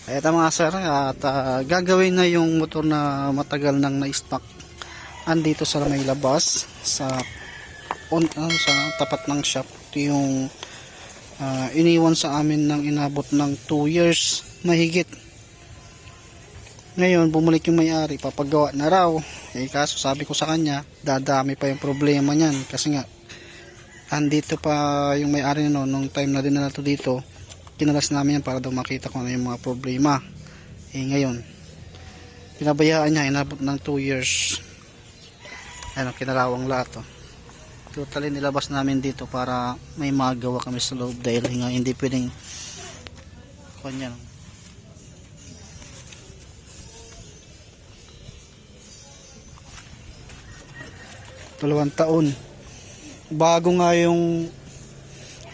Ito mga sir, at gagawin na yung motor na matagal nang na-stock. Andito sa may labas sa sa tapat ng shop. Ito yung iniwan sa amin ng inabot ng 2 years mahigit. Ngayon bumalik yung may-ari, papagawa na raw. Kaso sabi ko sa kanya, dadami pa yung problema niyan kasi nga andito pa yung may-ari nung time na dinala to dito. Kinalas namin yan para daw makita kung ano yung mga problema. Ngayon pinabayaan niya, inabot ng 2 years. Ayan, kinalawang lahat. Totally nilabas namin dito para may magawa kami sa loob dahil nga hindi pwedeng kanya. 2 taon. Bago nga yung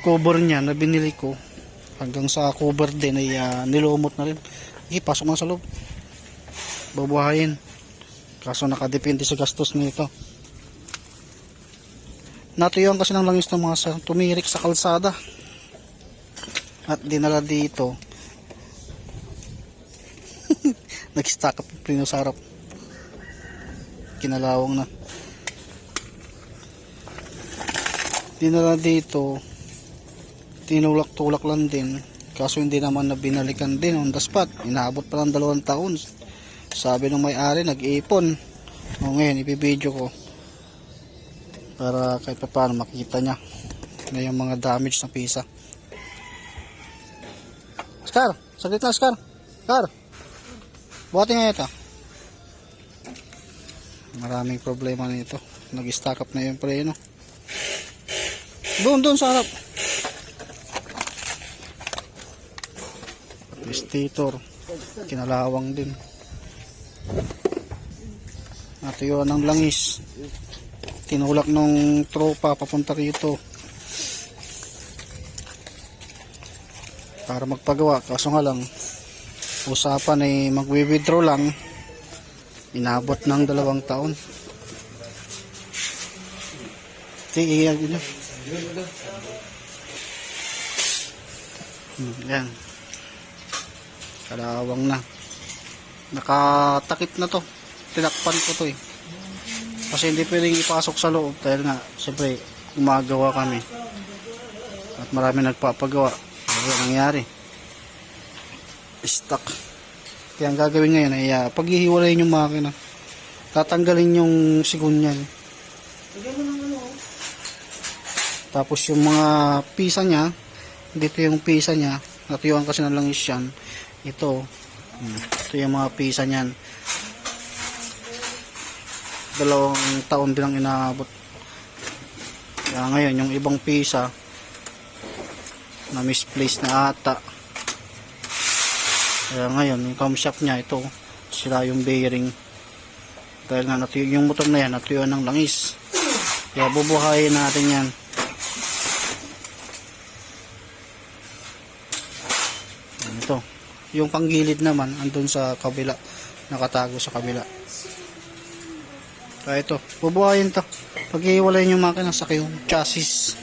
cover niya na binili ko. Hanggang sa cover din ay nilumot na rin. Pasok mo sa loob. Babuhayin. Kaso nakadepende sa gastos nito. Natuyuan kasi ng langis ng mga sir. Tumirik sa kalsada. At dinala dito. Nag-stack up yung preno sa harap. Kinalawang na. Dinala dito. Tinulak-tulak lang din. Kaso hindi naman na binalikan din on the spot. Inaabot pa ng 2 taon. Sabi ng may-ari, nag-iipon. Ngayon, ipibideo ko. Para kahit pa paano makita niya na yung mga damage na pisa. Scar! Saglit na, Scar! Scar! Buhatin nga ito. Maraming problema nito. Nag-stack up na yung preno. Doon sa harap. Stator. Kinalawang din. Natuyuan ng langis. Tinulak ng tropa papunta rito para magpagawa. Kaso nga lang, usapan ay magwi-withdraw lang. Inabot ng 2 taon. Sige, yan. Kalawang na. Nakatakip na to. Tinakpan ko to kasi hindi pwedeng ipasok sa loob dahil nga siyempre gumagawa kami at marami nagpapagawa. Ano nangyari? Stuck. Kaya ang gagawin ngayon ay paghihiwalayin yung makina, tatanggalin yung sigunyan, tapos yung mga pisa nya, dito yung pisa nya, natuyuan kasi ng langis yan. Ito yung mga pisa nyan. 2 taon din ang inaabot. Kaya ngayon yung ibang pisa na misplaced na ata. Kaya ngayon yung camshaft nya, ito sila yung bearing dahil nga yung motor na yan natuyuan ng langis. Kaya bubuhayin natin yan. Ito yung panggilid naman andun sa kabila, nakatago sa kabila. Kaya ito, bubuhayin to. Paghiwalayin yung makina sa yung chassis.